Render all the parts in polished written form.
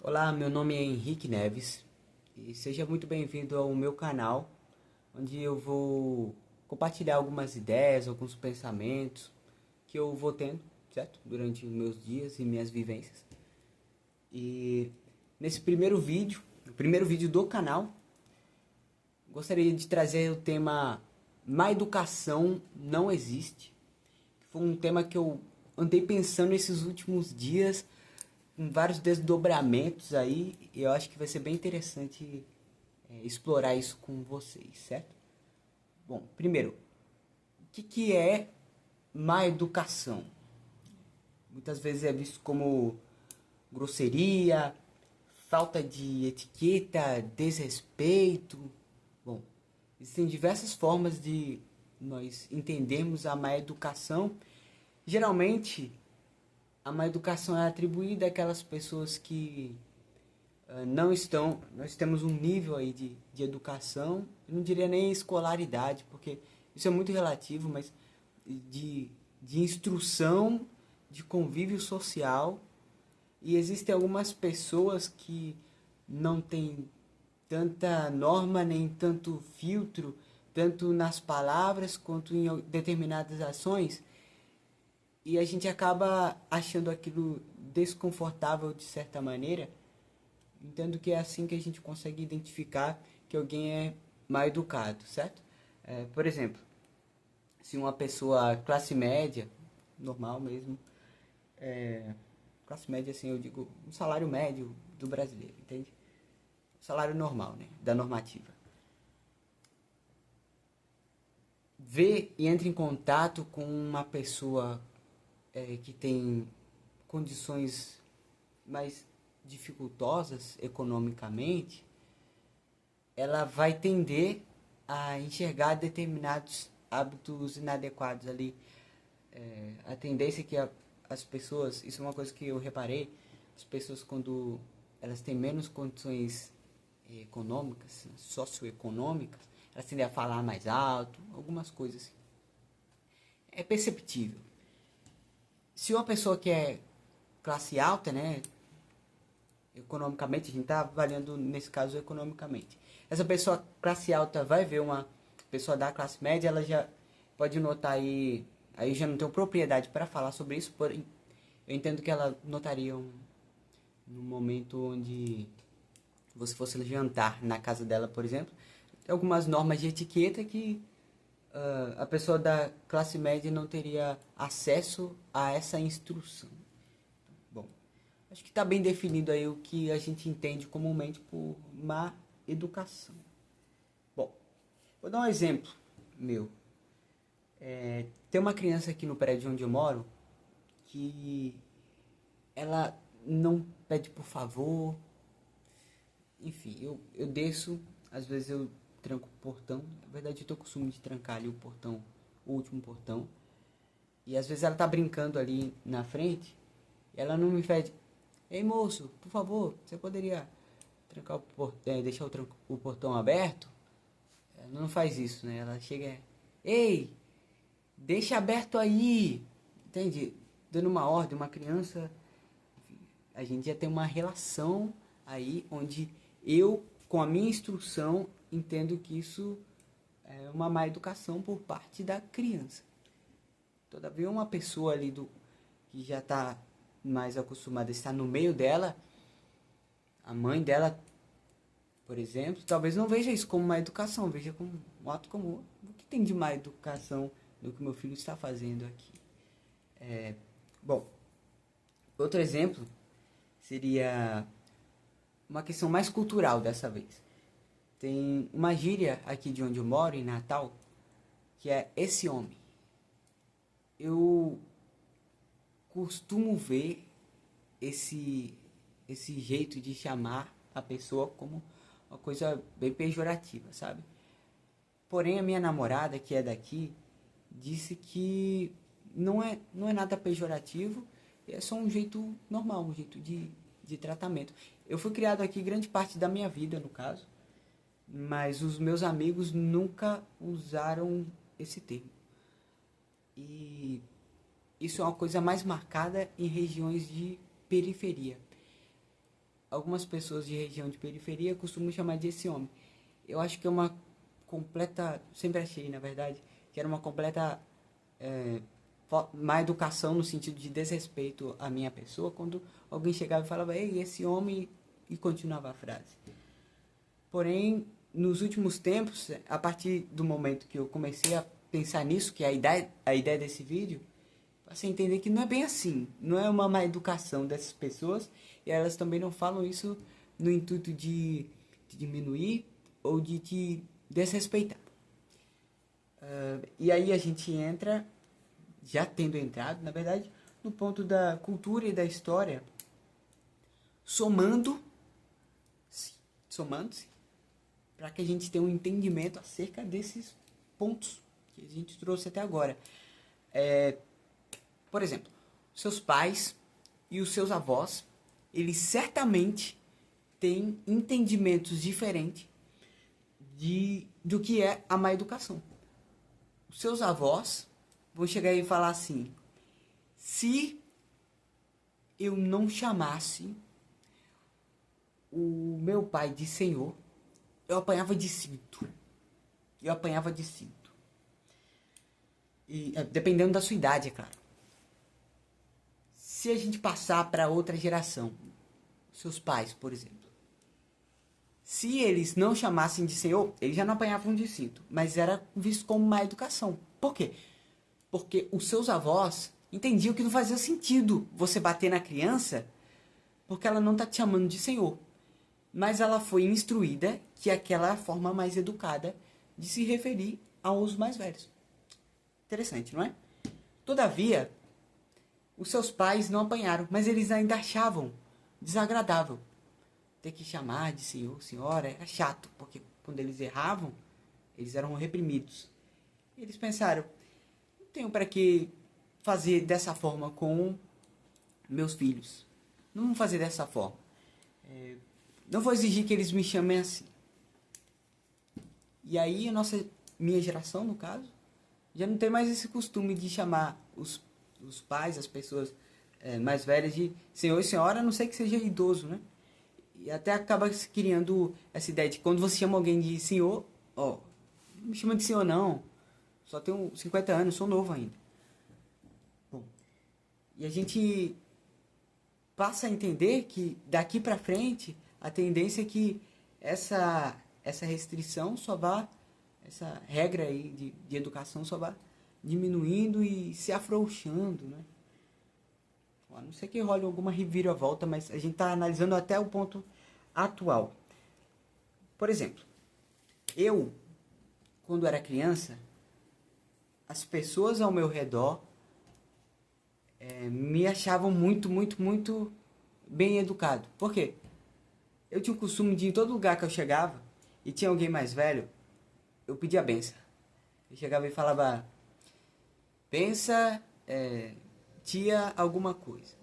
Olá, meu nome é Henrique Neves e seja muito bem-vindo ao meu canal, onde eu vou compartilhar algumas ideias, alguns pensamentos que eu vou tendo, certo? Durante os meus dias e minhas vivências. E nesse primeiro vídeo, o primeiro vídeo do canal, gostaria de trazer o tema Má Educação Não Existe. Foi um tema que eu andei pensando nesses últimos dias, com vários desdobramentos aí, e eu acho que vai ser bem interessante explorar isso com vocês, certo? Bom, primeiro, o que é má educação? Muitas vezes é visto como grosseria, falta de etiqueta, desrespeito. Bom, existem diversas formas de nós entendermos a má educação. Geralmente, a má educação é atribuída àquelas pessoas que não estão. Nós temos um nível aí de educação, eu não diria nem escolaridade, porque isso é muito relativo, mas de, de instrução, de convívio social. E existem algumas pessoas que não têm tanta norma nem tanto filtro, tanto nas palavras quanto em determinadas ações, e a gente acaba achando aquilo desconfortável de certa maneira. Entendo que é assim que a gente consegue identificar que alguém é mal educado, certo? Por exemplo, se uma pessoa classe média, normal mesmo, classe média assim eu digo, um salário médio do brasileiro, entende? Salário normal, né? Da normativa. Vê e entra em contato com uma pessoa que tem condições mais dificultosas economicamente, ela vai tender a enxergar determinados hábitos inadequados ali. A tendência é que as pessoas, isso é uma coisa que eu reparei, as pessoas quando elas têm menos condições econômicas, socioeconômicas, elas tendem a falar mais alto, algumas coisas assim. É perceptível. Se uma pessoa que é classe alta, né, economicamente, a gente está avaliando nesse caso economicamente. Essa pessoa classe alta vai ver uma pessoa da classe média, ela já pode notar aí já não tenho propriedade para falar sobre isso, porém eu entendo que ela notaria num momento onde você fosse jantar na casa dela, por exemplo, tem algumas normas de etiqueta que a pessoa da classe média não teria acesso a essa instrução. Bom, acho que está bem definido aí o que a gente entende comumente por má educação. Bom, vou dar um exemplo meu. Tem uma criança aqui no prédio onde eu moro que ela não pede por favor. Enfim, eu desço, às vezes eu tranco o portão. Na verdade, eu tenho o costume de trancar ali o portão, o último portão. E às vezes ela tá brincando ali na frente, e ela não me pede: ei moço, por favor, você poderia trancar deixar o portão aberto? Ela não faz isso, né? Ela chega: ei, deixa aberto aí, entende? Dando uma ordem, uma criança. A gente já tem uma relação aí onde eu, com a minha instrução, entendo que isso é uma má educação por parte da criança. Todavia, uma pessoa ali que já está mais acostumada a estar no meio dela, a mãe dela, por exemplo, talvez não veja isso como má educação, veja como um ato comum. O que tem de má educação no que meu filho está fazendo aqui? Bom, outro exemplo seria uma questão mais cultural dessa vez. Tem uma gíria aqui de onde eu moro, em Natal, que é esse homem. Eu costumo ver esse jeito de chamar a pessoa como uma coisa bem pejorativa, sabe? Porém, a minha namorada, que é daqui, disse que não é nada pejorativo, é só um jeito normal, um jeito de tratamento. Eu fui criado aqui grande parte da minha vida, no caso, mas os meus amigos nunca usaram esse termo. E isso é uma coisa mais marcada em regiões de periferia. algumas pessoas de região de periferia costumam chamar de esse homem. Eu acho que é uma completa, sempre achei, na verdade, que era uma completa má educação no sentido de desrespeito à minha pessoa, quando alguém chegava e falava, ei, esse homem, e continuava a frase. Porém, nos últimos tempos, a partir do momento que eu comecei a pensar nisso, que é a ideia desse vídeo, você entender que não é bem assim, não é uma má educação dessas pessoas, e elas também não falam isso no intuito de diminuir ou de te desrespeitar. E aí a gente entra, já tendo entrado, na verdade, no ponto da cultura e da história, somando-se, para que a gente tenha um entendimento acerca desses pontos que a gente trouxe até agora. Por exemplo, seus pais e os seus avós, eles certamente têm entendimentos diferentes do que é a má educação. Os seus avós vão chegar e falar assim, se eu não chamasse o meu pai de senhor, eu apanhava de cinto. E, dependendo da sua idade, é claro. Se a gente passar para outra geração, seus pais, por exemplo, se eles não chamassem de senhor, eles já não apanhavam de cinto, mas era visto como má educação. Por quê? Porque os seus avós entendiam que não fazia sentido você bater na criança porque ela não está te chamando de senhor. Mas ela foi instruída que aquela é a forma mais educada de se referir aos mais velhos. Interessante, não é? Todavia, os seus pais não apanharam, mas eles ainda achavam desagradável ter que chamar de senhor, senhora. Era chato, porque quando eles erravam, eles eram reprimidos. E eles pensaram, não tenho para que fazer dessa forma com meus filhos. Não vou fazer dessa forma. Não vou exigir que eles me chamem assim. E aí minha geração, no caso, já não tem mais esse costume de chamar os pais, as pessoas mais velhas de senhor e senhora, a não ser que seja idoso, né? E até acaba se criando essa ideia de quando você chama alguém de senhor, não me chama de senhor não, só tenho 50 anos, sou novo ainda. Bom, e a gente passa a entender que daqui pra frente a tendência é que essa restrição só vá, essa regra aí de educação só vá diminuindo e se afrouxando, né? A não ser que role alguma reviravolta, mas a gente está analisando até o ponto atual. Por exemplo, eu, quando era criança, as pessoas ao meu redor me achavam muito, muito, muito bem educado. Por quê? Eu tinha o costume de, em todo lugar que eu chegava, e tinha alguém mais velho, eu pedia a benção. Eu chegava e falava, benção, tia alguma coisa.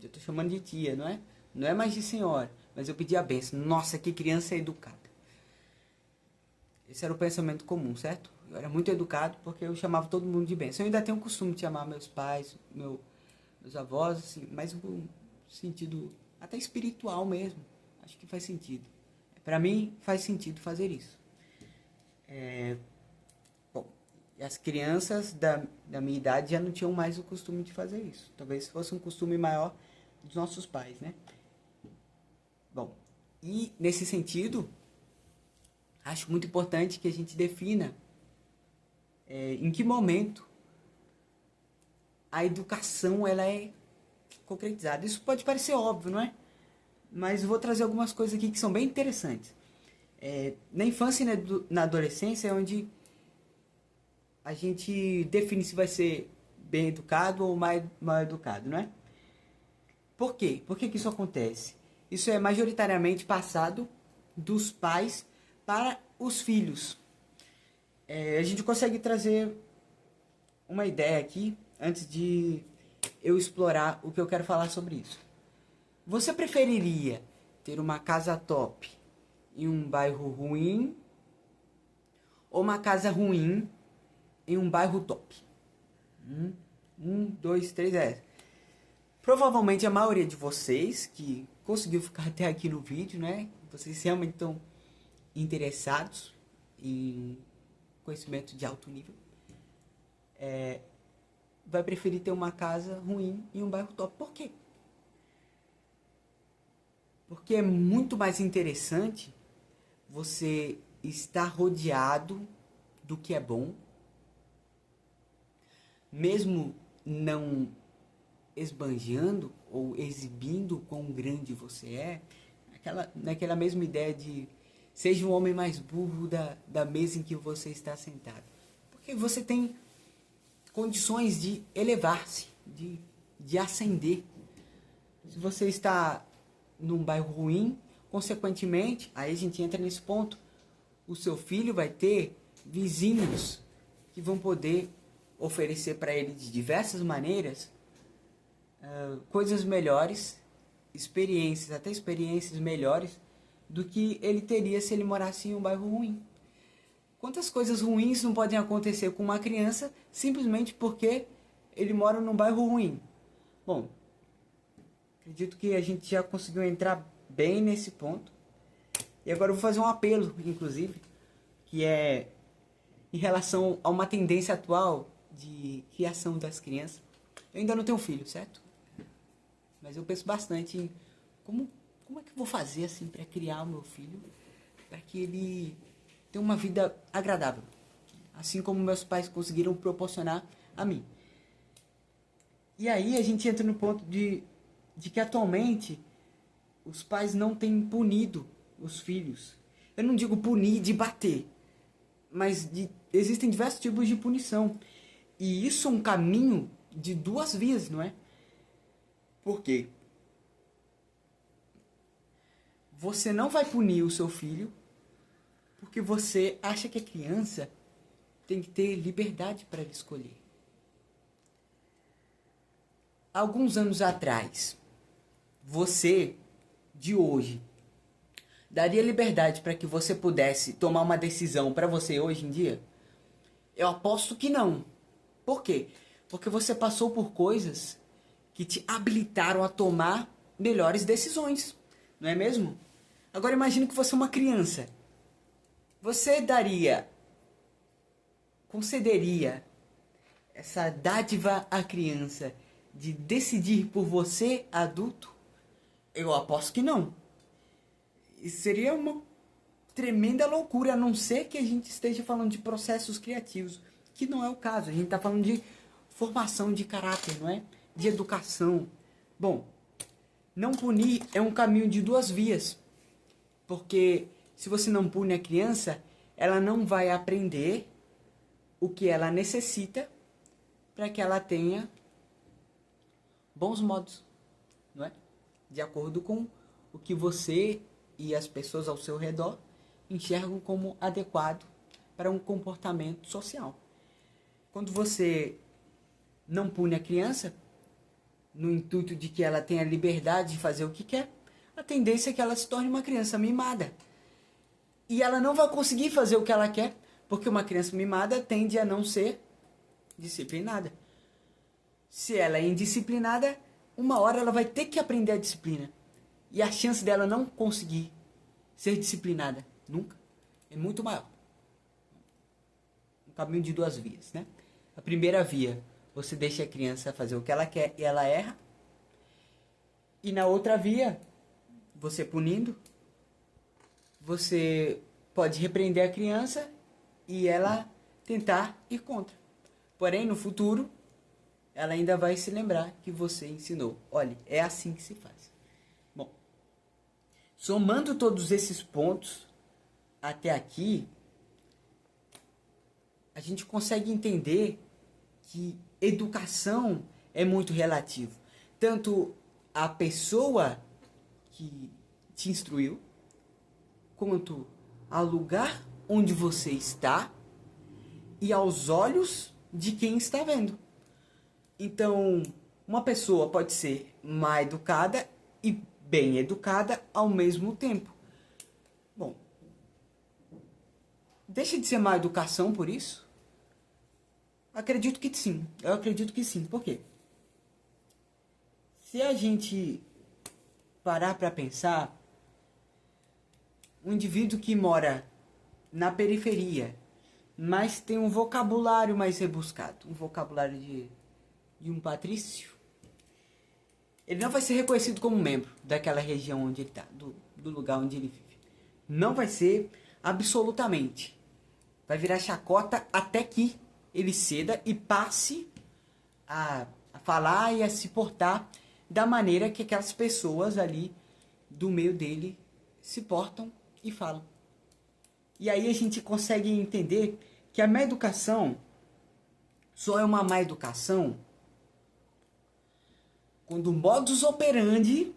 Eu tô chamando de tia, não é? Não é mais de senhora, mas eu pedia a benção. Nossa, que criança educada. Esse era o pensamento comum, certo? Eu era muito educado porque eu chamava todo mundo de benção. Eu ainda tenho o costume de chamar meus pais, meus avós, assim, mas no sentido até espiritual mesmo. Acho que faz sentido. Para mim, faz sentido fazer isso. Bom, as crianças da minha idade já não tinham mais o costume de fazer isso. Talvez fosse um costume maior dos nossos pais, né? Bom, e nesse sentido, acho muito importante que a gente defina em que momento a educação ela é concretizada. Isso pode parecer óbvio, não é? Mas eu vou trazer algumas coisas aqui que são bem interessantes. Na infância e na adolescência é onde a gente define se vai ser bem educado ou mal educado, não é? Por quê? Por que isso acontece? Isso é majoritariamente passado dos pais para os filhos. A gente consegue trazer uma ideia aqui, antes de eu explorar o que eu quero falar sobre isso. Você preferiria ter uma casa top em um bairro ruim ou uma casa ruim em um bairro top? 1, 2, 3, Provavelmente a maioria de vocês que conseguiu ficar até aqui no vídeo, né? Vocês realmente estão interessados em conhecimento de alto nível. Vai preferir ter uma casa ruim em um bairro top. Por quê? Porque é muito mais interessante você estar rodeado do que é bom, mesmo não esbanjando ou exibindo quão grande você é, naquela mesma ideia de seja o homem mais burro da mesa em que você está sentado. Porque você tem condições de elevar-se, de ascender. Se você está num bairro ruim, consequentemente, aí a gente entra nesse ponto, o seu filho vai ter vizinhos que vão poder oferecer para ele de diversas maneiras coisas melhores, até experiências melhores do que ele teria se ele morasse em um bairro ruim. Quantas coisas ruins não podem acontecer com uma criança simplesmente porque ele mora num bairro ruim? Bom, acredito que a gente já conseguiu entrar bem nesse ponto. E agora eu vou fazer um apelo, inclusive, que é em relação a uma tendência atual de criação das crianças. Eu ainda não tenho filho, certo? Mas eu penso bastante em como é que eu vou fazer assim para criar o meu filho, para que ele tenha uma vida agradável, assim como meus pais conseguiram proporcionar a mim. E aí a gente entra no ponto de que atualmente os pais não têm punido os filhos. Eu não digo punir de bater, mas existem diversos tipos de punição. E isso é um caminho de duas vias, não é? Por quê? Você não vai punir o seu filho porque você acha que a criança tem que ter liberdade para escolher. Alguns anos atrás, você, de hoje, daria liberdade para que você pudesse tomar uma decisão para você hoje em dia? Eu aposto que não. Por quê? Porque você passou por coisas que te habilitaram a tomar melhores decisões, não é mesmo? Agora imagine que você é uma criança. Você concederia essa dádiva à criança de decidir por você, adulto? Eu aposto que não. Isso seria uma tremenda loucura, a não ser que a gente esteja falando de processos criativos, que não é o caso. A gente está falando de formação de caráter, não é? De educação. Bom, não punir é um caminho de duas vias. Porque se você não pune a criança, ela não vai aprender o que ela necessita para que ela tenha bons modos, não é? De acordo com o que você e as pessoas ao seu redor enxergam como adequado para um comportamento social. Quando você não pune a criança, no intuito de que ela tenha liberdade de fazer o que quer, a tendência é que ela se torne uma criança mimada. E ela não vai conseguir fazer o que ela quer, porque uma criança mimada tende a não ser disciplinada. Se ela é indisciplinada, uma hora ela vai ter que aprender a disciplina. E a chance dela não conseguir ser disciplinada nunca é muito maior. Um caminho de duas vias, né? A primeira via, você deixa a criança fazer o que ela quer e ela erra. E na outra via, você punindo, você pode repreender a criança e ela tentar ir contra. Porém, no futuro, ela ainda vai se lembrar que você ensinou. Olha, é assim que se faz. Bom, somando todos esses pontos até aqui, a gente consegue entender que educação é muito relativo. Tanto a pessoa que te instruiu, quanto ao lugar onde você está e aos olhos de quem está vendo. Então, uma pessoa pode ser mal educada e bem educada ao mesmo tempo. Bom, deixa de ser má educação por isso? Acredito que sim. Eu acredito que sim. Por quê? Se a gente parar para pensar, um indivíduo que mora na periferia, mas tem um vocabulário mais rebuscado, um vocabulário de um patrício, ele não vai ser reconhecido como membro daquela região onde ele está, do lugar onde ele vive. Não vai ser absolutamente. Vai virar chacota até que ele ceda e passe a falar e a se portar da maneira que aquelas pessoas ali do meio dele se portam e falam. E aí a gente consegue entender que a má educação só é uma má educação quando o modus operandi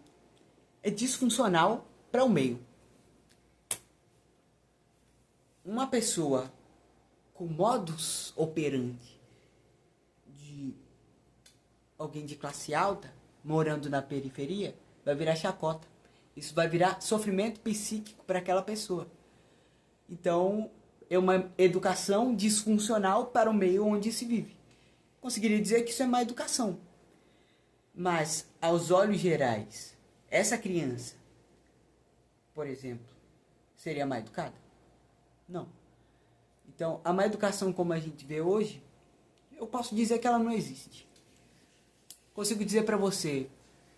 é disfuncional para o meio. Uma pessoa com modus operandi de alguém de classe alta morando na periferia vai virar chacota. Isso vai virar sofrimento psíquico para aquela pessoa. Então, é uma educação disfuncional para o meio onde se vive. Conseguiria dizer que isso é má educação. Mas, aos olhos gerais, essa criança, por exemplo, seria má educada? Não. Então, a má educação como a gente vê hoje, eu posso dizer que ela não existe. Consigo dizer para você,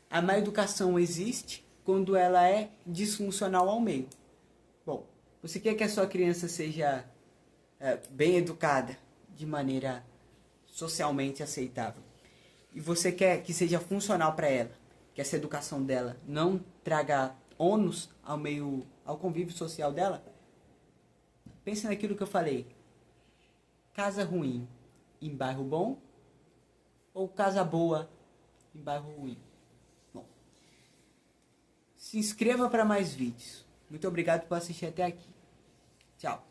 a má educação existe quando ela é disfuncional ao meio. Bom, você quer que a sua criança seja bem educada de maneira socialmente aceitável, e você quer que seja funcional para ela, que essa educação dela não traga ônus ao meio, ao convívio social dela, pense naquilo que eu falei. Casa ruim em bairro bom ou casa boa em bairro ruim? Bom, se inscreva para mais vídeos. Muito obrigado por assistir até aqui. Tchau.